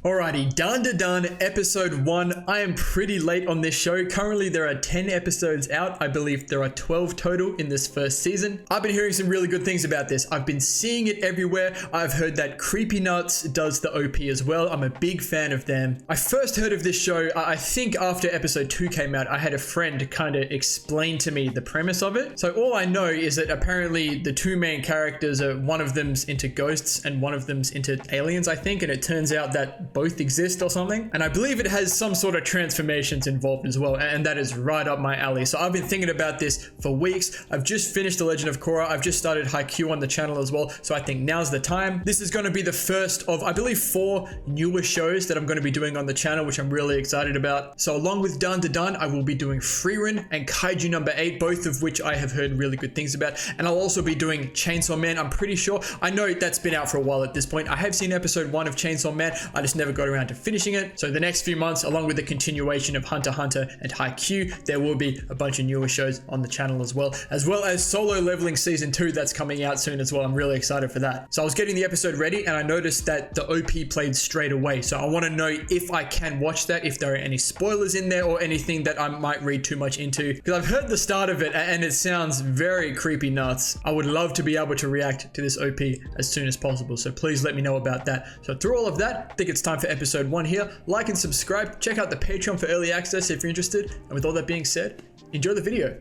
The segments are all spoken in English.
Alrighty, done, episode 1. I am pretty late on this show. Currently there are 10 episodes out. I believe there are 12 total in this first season. I've been hearing some really good things about this. I've been seeing it everywhere. I've heard that Creepy Nuts does the OP as well. I'm a big fan of them. I first heard of this show, I think after episode 2 came out. I had a friend kind of explain to me the premise of it. So all I know is that apparently the two main characters are, one of them's into ghosts and one of them's into aliens, I think. And it turns out that both exist or something, and I believe it has some sort of transformations involved as well, and that is right up my alley. So I've been thinking about this for weeks. I've just finished The Legend of Korra. I've just started AYO on the channel as well, so I think now's the time. This is going to be the first of, I believe, 4 newer shows that I'm going to be doing on the channel, which I'm really excited about. So along with Done, I will be doing Frieren and Kaiju number 8, both of which I have heard really good things about, and I'll also be doing Chainsaw Man. I'm pretty sure, I know that's been out for a while at this point. I have seen episode 1 of Chainsaw Man. I just never got around to finishing it. So the next few months, along with the continuation of Hunter x Hunter and AYO, there will be a bunch of newer shows on the channel as well as Solo Leveling Season 2 that's coming out soon as well. I'm really excited for that. So I was getting the episode ready and I noticed that the OP played straight away. So I want to know if I can watch that, if there are any spoilers in there or anything that I might read too much into. Because I've heard the start of it and it sounds very creepy nuts. I would love to be able to react to this OP as soon as possible. So please let me know about that. So through all of that, I think it's time for episode 1 here. Like and subscribe. Check out the Patreon for early access if you're interested. And with all that being said, enjoy the video.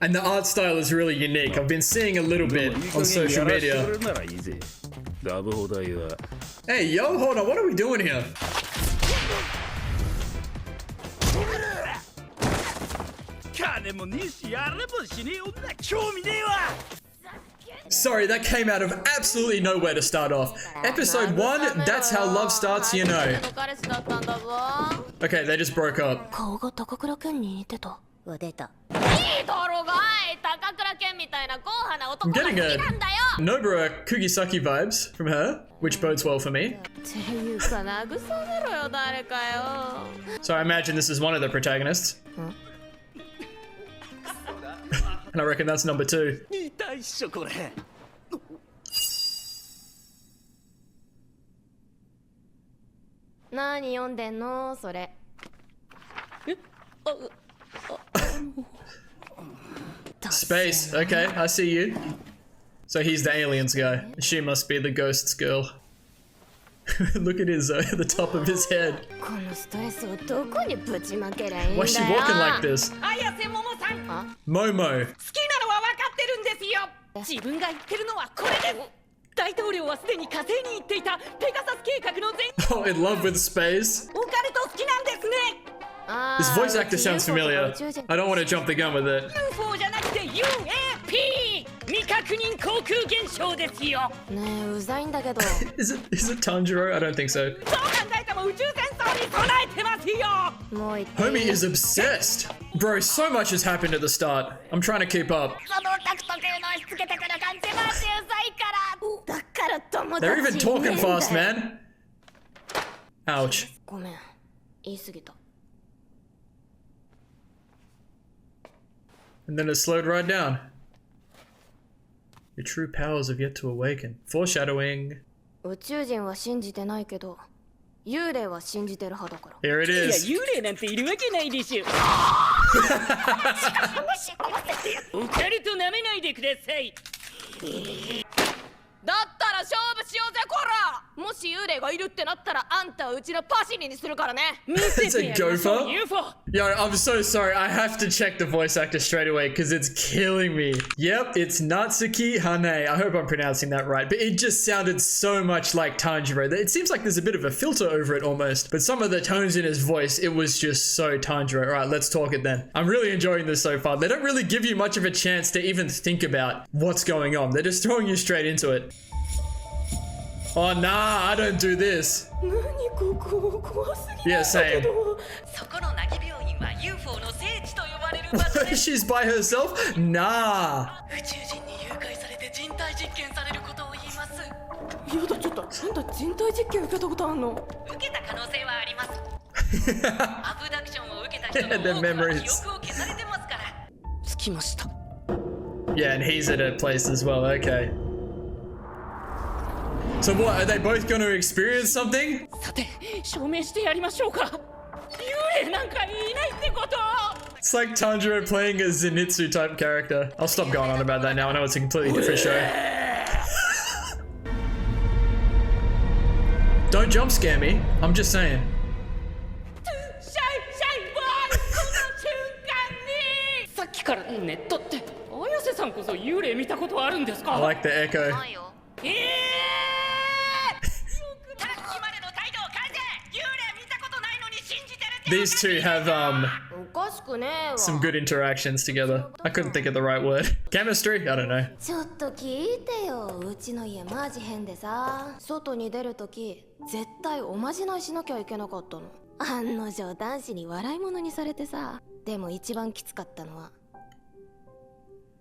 And the art style is really unique. I've been seeing a little bit on social media. Hey, yo, hold on. What are we doing here? Sorry, that came out of absolutely nowhere to start off. Episode 1, that's how love starts, you know. Okay, they just broke up. I'm getting a Nobara Kugisaki vibes from her, which bodes well for me. So I imagine this is one of the protagonists. And I reckon that's number 2. Space, okay, I see you. So he's the aliens guy. She must be the ghosts girl. Look at his the top of his head. Why is she walking like this? Momo. Oh, in love with space? This voice actor sounds familiar. I don't want to jump the gun with it. Is it Tanjiro? I don't think so. Homie is obsessed. Bro, so much has happened at the start. I'm trying to keep up. They're even talking fast, man. Ouch. And then it slowed right down. Your true powers have yet to awaken. Foreshadowing. Here it is. It's a gopher? Yo, I'm so sorry. I have to check the voice actor straight away because it's killing me. Yep, it's Natsuki Hane. I hope I'm pronouncing that right. But it just sounded so much like Tanjiro. It seems like there's a bit of a filter over it almost. But some of the tones in his voice, it was just so Tanjiro. All right, let's talk it then. I'm really enjoying this so far. They don't really give you much of a chance to even think about what's going on. They're just throwing you straight into it. Oh nah, I don't do this. Yeah, same. She's by herself? Nah. The memories. Yeah, and he's at a place as well, okay. So what, are they both going to experience something? さて証明してやりましょうか。幽霊なんかいないってこと。 It's like Tanjiro playing a Zenitsu type character. I'll stop going on about that now. I know it's a completely different show. Don't jump scare me. I'm just saying. シャイボーイ、この瞬間にさっきからネットって綾瀬さんこそ幽霊見たことあるんですか。 I like the echo. These two have some good interactions together. I couldn't think of the right word. Chemistry? I don't know. ちょっと聞いてよ。うちの家マジ変でさ、外に出るとき絶対おまじないしなきゃいけなかったの。案の定男子に笑い物にされてさ。でも一番きつかったのは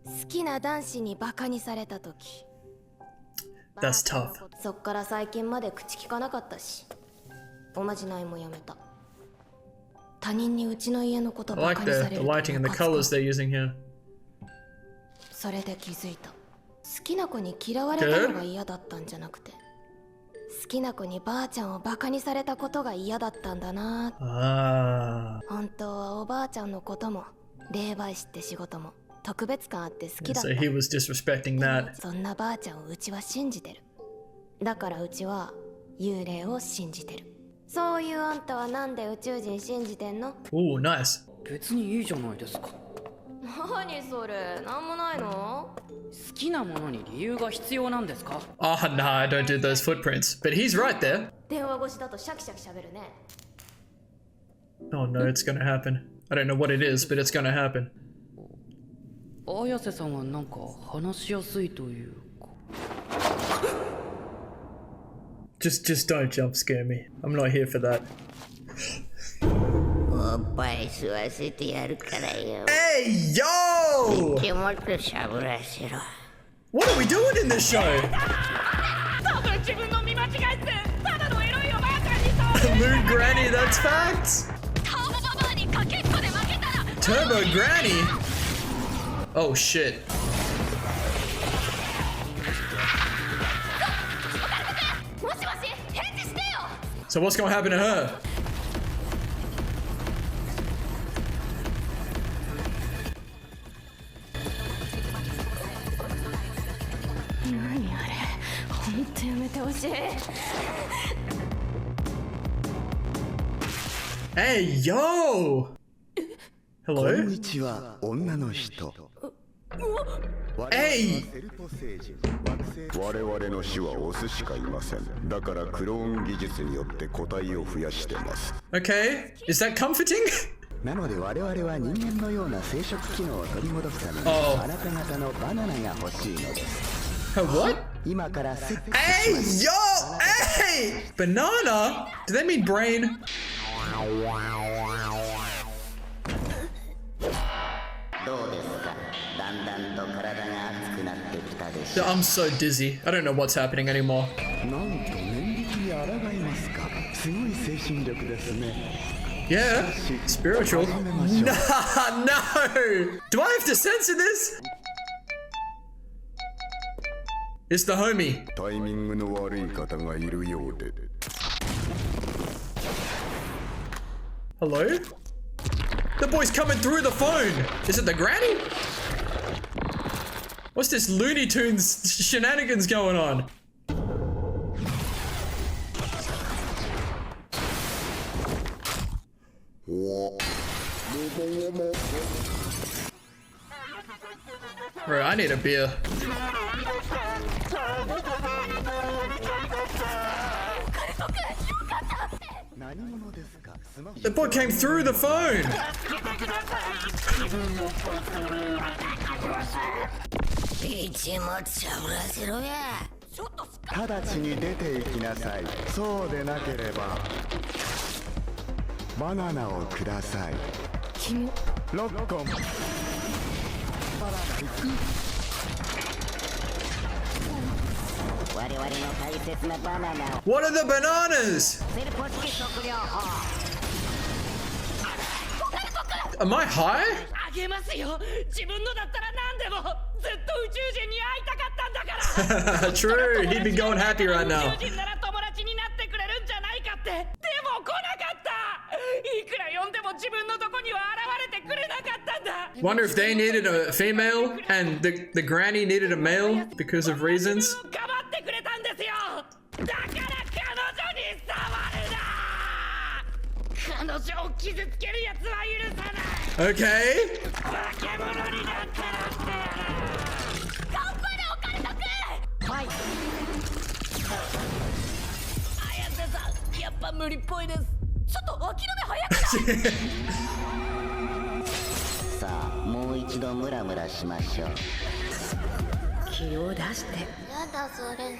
好きな男子にバカにされたとき。 That's tough. そっから最近まで口聞かなかったし、おまじないもやめた。他人にうちの家のこと I バ like カにさ the れる lighting and the colors they're using here. それで気づいた。好きな子に嫌われたのが嫌だったんじゃなくて、好きな子にばあちゃんをバカにされたことが嫌だったんだな。Ah. 本当はおばあちゃんのことも霊媒師って仕事も特別感あって好きだっ So he was disrespecting た。 that. そんなばあちゃんをうちは信じてる。だからうちは幽霊を信じてる。そういうあんたはなんで宇宙人信じてんの？ Ooh, nice. 別にいいじゃないですか。何それ、なんもないの？好きなものに理由が必要なんですか。 Ah, nah, I don't do those footprints. But he's right there. 電話越しだとシャキシャキ喋るね。 Oh no, it's gonna happen. I don't know what it is, but it's gonna happen. 綾瀬さんはなんか話しやすいというか。 Just don't jump scare me. I'm not here for that. おっぱい吸わせてやるからよ。 Hey, yo! 気持ちしゃぶらせろ。 What are we doing in this show? 多分自分の見間違いってただのエロいおばあちゃんにそう。 Moon Granny, that's facts. ターボババアにかけっこで負けたら。 Turbo Granny? Oh shit. もしもし、返事してよ。 So what's gonna happen to her? 何あれ、本当やめてほしい。 Hey, yo! こん Hello? にちは、女の人。 Hey! 我々の種はオスしかいません。だからクローン技術によって個体を増やしてます。 Okay. Is that comforting? なので我々は人間のような生殖機能を取り戻すために Oh. あなた方のバナナが欲しいのです。 Her what? 今からセックスします。 Hey, yo! Hey! Banana? Do they mean brain? どうですか。だんだんと体が熱くなってきたでしょ。 I'm so dizzy. I don't know what's happening anymore. なんと念力に抗いますか。すごい精神力ですね。 Yeah, spiritual. Nah, no! Do I have to censor this? It's the homie. タイミングの悪い方がいるようで。 Hello? The boy's coming through the phone. Is it the granny? What's this Looney Tunes shenanigans going on? Bro, I need a beer. The boy came through the phone. 一物しゃぶらせろや。直ちに出て行きなさい。そうでなければバナナをください。6個も。我々の大切なバナナを What are the bananas? セルポ式食料法。 Am I high? あげますよ。自分のだったら何でも。ずっと宇宙人に会いたかったんだから。True, he'd be going happy right now. 宇宙人なら友達になってくれるんじゃないかって。でも来なかった。いくら呼んでも自分のとこには現れてくれなかったんだ。 Wonder if they needed a female and the granny needed a male because of reasons. かばってくれたんですよ。だから彼女に触るな。彼女を傷つけるやつは許さない。 Okay. 化け物になったらってやる。頑張れオカルト君。はい。綾瀬さん、やっぱ無理っぽいです。ちょっと諦め早くない？さあもう一度ムラムラしましょう。気を出して。やだそれ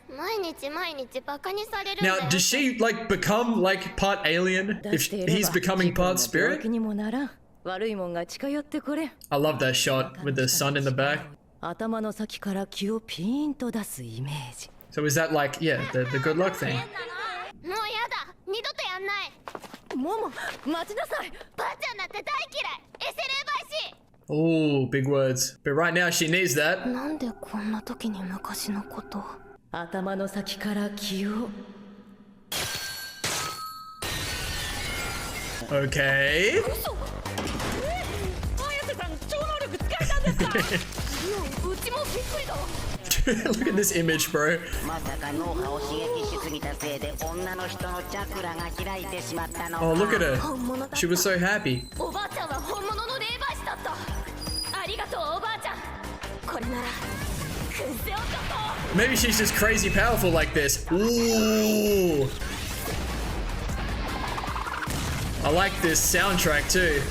毎日バカにされるんだ Now, よ does she like become like part alien if he's becoming part spirit? 気にもならん。悪いもんが近寄ってこれ。 I love that shot with the sun in the back. 頭の先から気をピーンと出すイメージ。 So is that like, yeah, the good luck thing? もうやだ二度とやんない。もも、待ちなさい。ばあちゃんなんて大嫌い。エセ霊媒師。 Oh, big words. But right now she needs that. なんでこんな時に昔のこと。頭の先から気を。 Okay. 綾瀬さん、超能力使えたんですか？うちもびっくりだ。 Look at this image, bro. まさか脳波を刺激しすぎたせいで女の人のチャクラが開いてしまったのか。 Oh, look at her. 本物だった。 She was so happy. おばあちゃんは本物の霊媒師だった。ありがとうおばあちゃん。これならくせ男。 Maybe she's just crazy powerful like this. Ooh. I like this soundtrack too.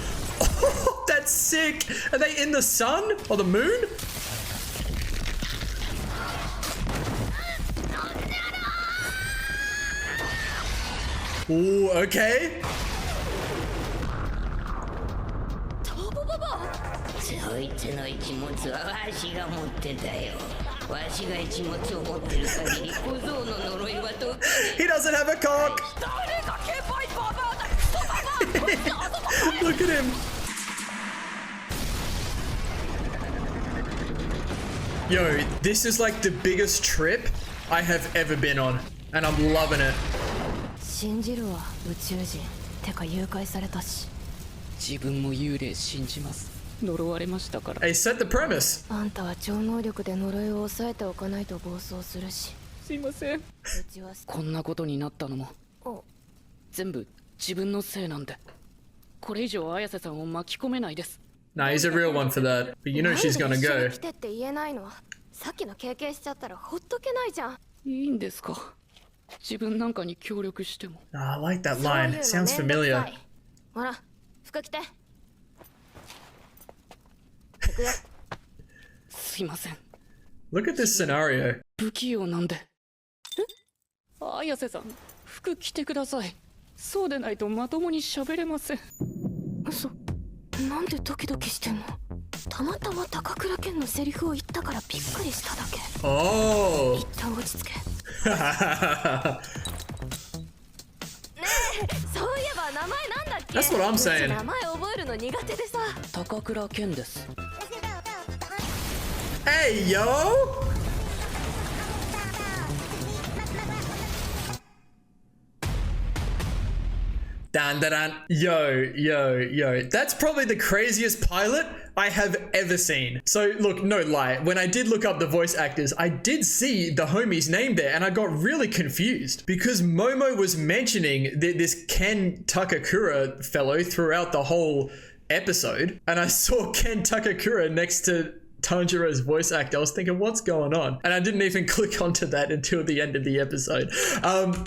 Oh, that's sick. Are they in the sun or the moon? Ooh, okay. そいつの一物はわしが持ってたよ。わしが一物を持ってる限り小僧の呪いは解か He doesn't have a cock. 誰がケバイババアだ。クソババア。 Look at him. Yo, this is like the biggest trip I have ever been on, and I'm loving it. 信じるわ宇宙人。てか誘拐されたし。自分も幽霊信じます。呪われましたから。 Hey, set the premise. あんたは超能力で呪いを抑えておかないと暴走するし。すいません。うちはこんなことになったのもお全部自分のせいなんで。これ以上綾瀬さんを巻き込めないです。 Nah, he's a real one for that. But you know she's gonna なんで一緒 go. に来てって言えないの。さっきの経験しちゃったらほっとけないじゃん。いいんですか？自分なんかに協力しても。 Ah, I like that そういう line. の It sounds めんどく familiar. さい。ほら服着て。行くよ。すいません。 Look at this scenario. 不器用なんで。綾瀬さん、服着てください。そうでないとまともに喋れません。嘘。なんでドキドキしてんの。たまたま高倉健のセリフを言ったからびっくりしただけ。 Oh. 一旦落ち着け。ねえ、そういえば名前なんだっけ。 That's what I'm saying. うち名前覚えるの苦手でさ。高倉健です。 Hey, yo. Dun, dun, dun. Yo. That's probably the craziest pilot I have ever seen. So, look, no lie. When I did look up the voice actors, I did see the homie's name there, and I got really confused because Momo was mentioning this Ken Takakura fellow throughout the whole episode, and I saw Ken Takakura next to Tanjiro's voice actor. I was thinking, what's going on? And I didn't even click onto that until the end of the episode.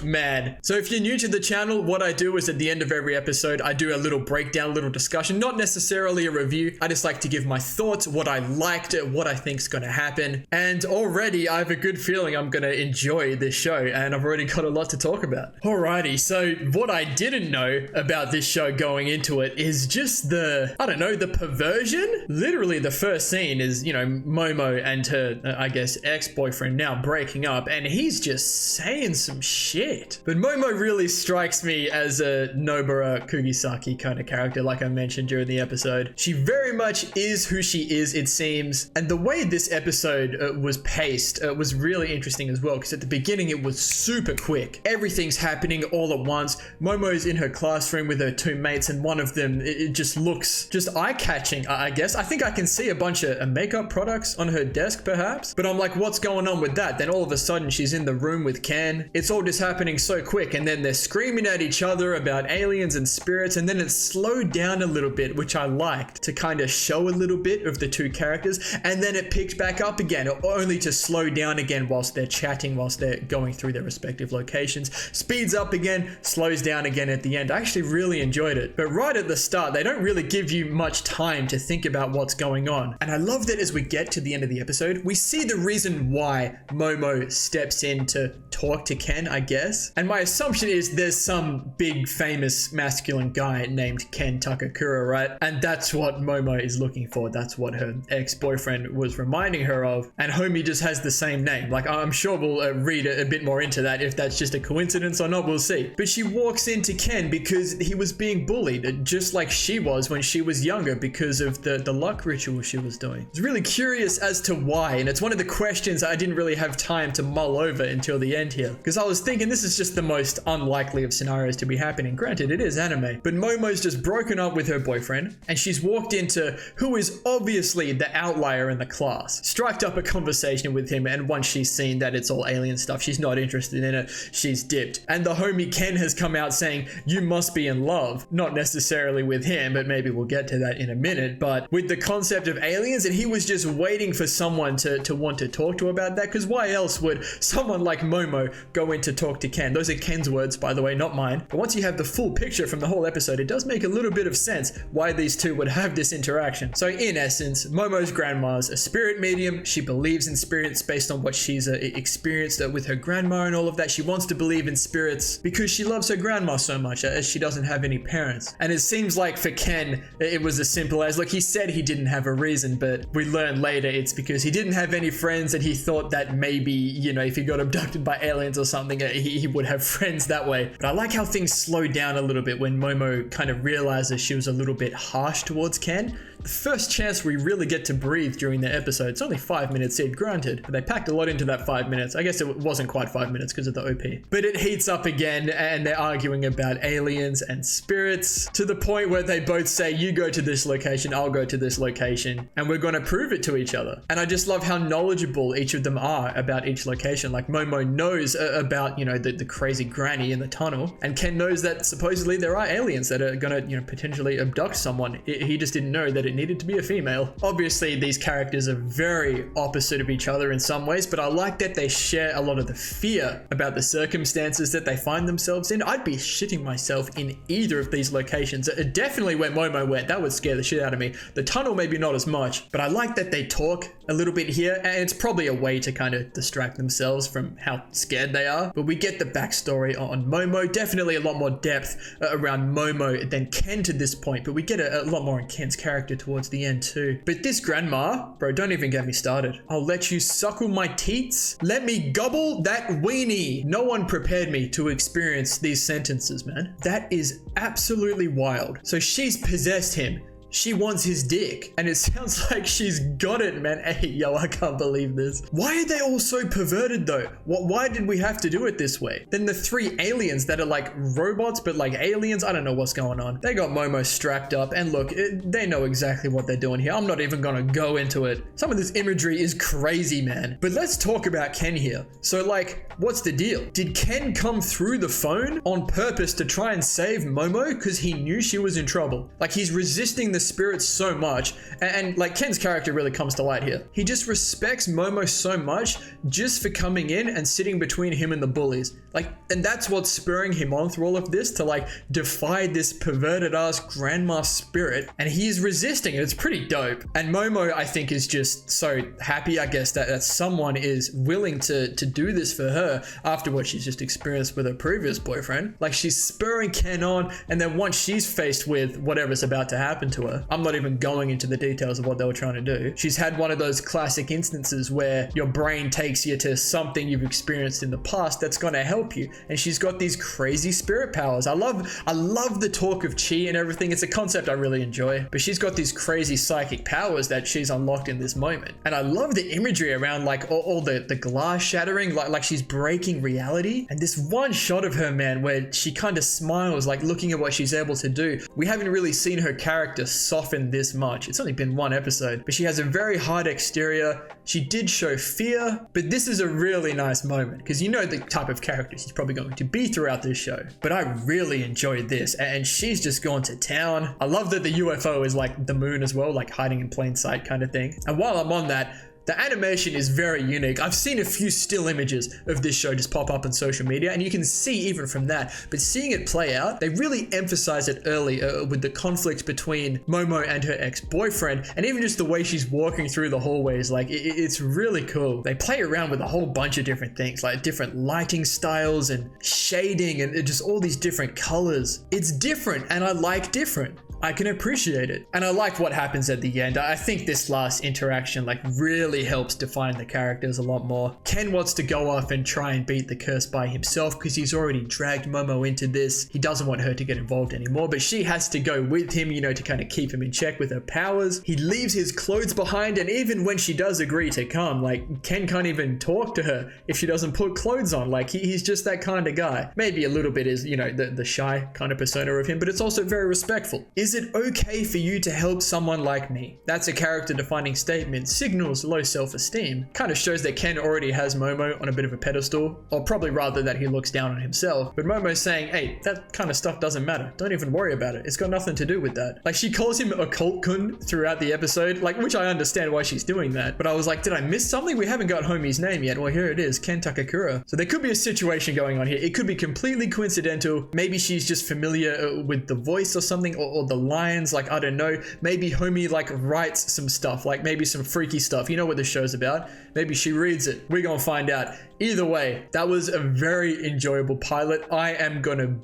Man. So if you're new to the channel, what I do is at the end of every episode, I do a little breakdown, little discussion, not necessarily a review. I just like to give my thoughts, what I liked, what I think's gonna happen. And already I have a good feeling I'm gonna enjoy this show, and I've already got a lot to talk about. Alrighty, so what I didn't know about this show going into it is just the, I don't know, the perversion. Literally the first scene is, you know, Momo and her, I guess, ex-boyfriend now breaking up, and he's just saying some shit. But Momo really strikes me as a Nobara Kugisaki kind of character, like I mentioned during the episode. She very much is who she is, it seems, and the way this episode was paced was really interesting as well, because at the beginning it was super quick. Everything's happening all at once. Momo's in her classroom with her two mates, and one of them, it just looks just eye-catching, I guess. I think I can see a bunch of makeup products on her desk, perhaps, but I'm like, what's going on with that? Then all of a sudden she's in the room with Ken. It's all just happening so quick, and then they're screaming at each other about aliens and spirits, and then it slowed down a little bit, which I liked, to kind of show a little bit of the two characters, and then it picked back up again, only to slow down again whilst they're chatting, whilst they're going through their respective locations. Speeds up again, slows down again at the end. I actually really enjoyed it. But right at the start, they don't really give you much time to think about what's going on. And I love that as we get to the end of the episode, we see the reason why Momo steps in to talk to Ken, I guess. And my assumption is there's some big famous masculine guy named Ken Takakura, right? And that's what Momo is looking for. That's what her ex-boyfriend was reminding her of. And Homie just has the same name. Like, I'm sure we'll read a bit more into that. If that's just a coincidence or not, we'll see. But she walks into Ken because he was being bullied, just like she was when she was younger, because of the luck ritual she was doing. I was really curious as to why, and it's one of the questions I didn't really have time to mull over until the end here, because I was thinking this is just the most unlikely of scenarios to be happening. Granted, it is anime, but Momo's just broken up with her boyfriend, and she's walked into who is obviously the outlier in the class, striked up a conversation with him, and once she's seen that it's all alien stuff, she's not interested in it, she's dipped. And the homie Ken has come out saying, you must be in love, not necessarily with him, but maybe we'll get to that in a minute, but with the concept of aliens, and he was just waiting for someone to want to talk to about that, because why else would someone like Momo go in to talk to Ken? Those are Ken's words, by the way, not mine. But once you have the full picture from the whole episode, it does make a little bit of sense why these two would have this interaction. So in essence, Momo's grandma's a spirit medium. She believes in spirits based on what she's experienced with her grandma and all of that. She wants to believe in spirits because she loves her grandma so much, as she doesn't have any parents. And it seems like for Ken, it was as simple as, look, he said he didn't have a reason, but we learn later it's because he didn't have any friends, and he thought that maybe, you know, if he got abducted by aliens or something, he would have friends that way. But I like how things slowed down a little bit when Momo kind of realizes she was a little bit harsh towards Ken. The first chance we really get to breathe during the episode. It's only 5 minutes in, granted, but they packed a lot into that 5 minutes. I guess it wasn't quite 5 minutes because of the OP. But it heats up again, and they're arguing about aliens and spirits, to the point where they both say, you go to this location, I'll go to this location, and we're going to prove it to each other. And I just love how knowledgeable each of them are about each location. Like, Momo knows about, you know, the crazy granny in the tunnel, and Ken knows that supposedly there are aliens that are going to, you know, potentially abduct someone. He just didn't know that it needed to be a female. Obviously, these characters are very opposite of each other in some ways, but I like that they share a lot of the fear about the circumstances that they find themselves in. I'd be shitting myself in either of these locations. Definitely where Momo went, that would scare the shit out of me. The tunnel, maybe not as much, but I like that they talk a little bit here, and it's probably a way to kind of distract themselves from how scared they are. But we get the backstory on Momo. Definitely a lot more depth around Momo than Ken to this point, but we get a lot more in Ken's character towards the end too. But this grandma, bro, don't even get me started. I'll let you suckle my teats. Let me gobble that weenie. No one prepared me to experience these sentences, man. That is absolutely wild. So she's possessed him. She wants his dick, and it sounds like she's got it, man. Hey, yo, I can't believe this. Why are they all so perverted though? Why did we have to do it this way? Then the three aliens that are like robots, but like aliens, I don't know what's going on. They got Momo strapped up, and look, they know exactly what they're doing here. I'm not even gonna go into it. Some of this imagery is crazy, man. But let's talk about Ken here. So like, what's the deal? Did Ken come through the phone on purpose to try and save Momo because he knew she was in trouble? Like, he's resisting the spirits so much, and like Ken's character really comes to light here. He just respects Momo so much just for coming in and sitting between him and the bullies. Like, and that's what's spurring him on through all of this, to like defy this perverted ass grandma spirit, and he's resisting it. It's pretty dope. And Momo, I think, is just so happy, I guess, that someone is willing to do this for her after what she's just experienced with her previous boyfriend. Like, she's spurring Ken on, and then once she's faced with whatever's about to happen to were. I'm not even going into the details of what they were trying to do. She's had one of those classic instances where your brain takes you to something you've experienced in the past that's going to help you, and she's got these crazy spirit powers. I love the talk of chi and everything. It's a concept I really enjoy, but she's got these crazy psychic powers that she's unlocked in this moment. And I love the imagery around like all the glass shattering, like she's breaking reality. And this one shot of her, man, where she kind of smiles, like looking at what she's able to do. We haven't really seen her character soften this much. It's only been one episode, but she has a very hard exterior. She did show fear, but this is a really nice moment because you know the type of character she's probably going to be throughout this show. But I really enjoyed this, and she's just gone to town. I love that the UFO is like the moon as well, like hiding in plain sight kind of thing. And while I'm on that, the animation is very unique. I've seen a few still images of this show just pop up on social media, and you can see even from that, but seeing it play out, they really emphasize it early with the conflict between Momo and her ex-boyfriend, and even just the way she's walking through the hallways. Like it's really cool. They play around with a whole bunch of different things, like different lighting styles and shading and just all these different colors. It's different, and I like different. I can appreciate it. And I like what happens at the end. I think this last interaction like really helps define the characters a lot more. Ken wants to go off and try and beat the curse by himself because he's already dragged Momo into this. He doesn't want her to get involved anymore, but she has to go with him, you know, to kind of keep him in check with her powers. He leaves his clothes behind, and even when she does agree to come, like Ken can't even talk to her if she doesn't put clothes on. Like he's just that kind of guy. Maybe a little bit is, you know, the shy kind of persona of him, but it's also very respectful. Is it okay for you to help someone like me? That's a character defining statement, signals low self-esteem, kind of shows that Ken already has Momo on a bit of a pedestal, or probably rather that he looks down on himself. But Momo's saying, hey, that kind of stuff doesn't matter. Don't even worry about it. It's got nothing to do with that. Like she calls him occult-kun throughout the episode, like, which I understand why she's doing that. But I was like, did I miss something? We haven't got homie's name yet. Well, here it is, Ken Takakura. So there could be a situation going on here. It could be completely coincidental. Maybe she's just familiar with the voice or something, or the lines. Like, I don't know. Maybe homie like writes some stuff, like maybe some freaky stuff. You know what the show's about. Maybe she reads it. We're gonna find out. Either way, that was a very enjoyable pilot. I am gonna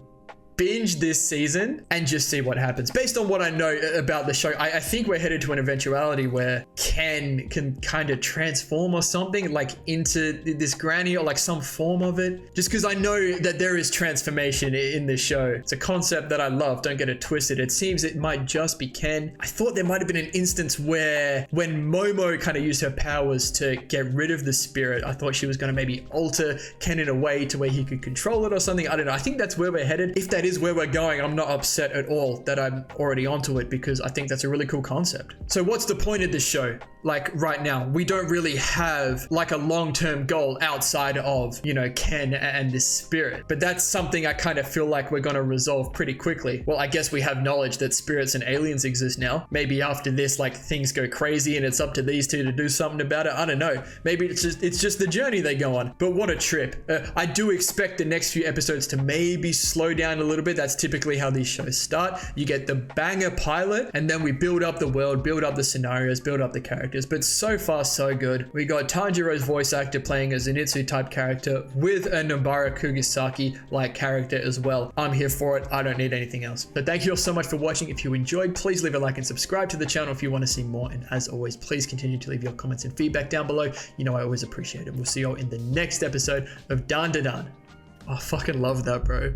binge this season and just see what happens. Based on what I know about the show, I think we're headed to an eventuality where Ken can kind of transform or something, like into this granny or like some form of it. Just because I know that there is transformation in this show. It's a concept that I love. Don't get it twisted. It seems it might just be Ken. I thought there might have been an instance where when Momo kind of used her powers to get rid of the spirit, I thought she was going to maybe alter Ken in a way to where he could control it or something. I don't know. I think that's where we're headed. If that is where we're going, I'm not upset at all that I'm already onto it, because I think that's a really cool concept. So what's the point of this show? Like right now, we don't really have like a long-term goal outside of, you know, Ken and this spirit. But that's something I kind of feel like we're going to resolve pretty quickly. Well, I guess we have knowledge that spirits and aliens exist now. Maybe after this, like things go crazy and it's up to these two to do something about it. I don't know. Maybe it's just the journey they go on. But what a trip. I do expect the next few episodes to maybe slow down a little bit. That's typically how these shows start. You get the banger pilot, and then we build up the world, build up the scenarios, build up the characters. But so far, so good. We got Tanjiro's voice actor playing a Zenitsu type character with a Nobara Kugisaki like character as well. I'm here for it. I don't need anything else. But thank you all so much for watching. If you enjoyed, please leave a like and subscribe to the channel if you want to see more. And as always, please continue to leave your comments and feedback down below. You know I always appreciate it. We'll see you all in the next episode of Dan Da Dan. I fucking love that, bro.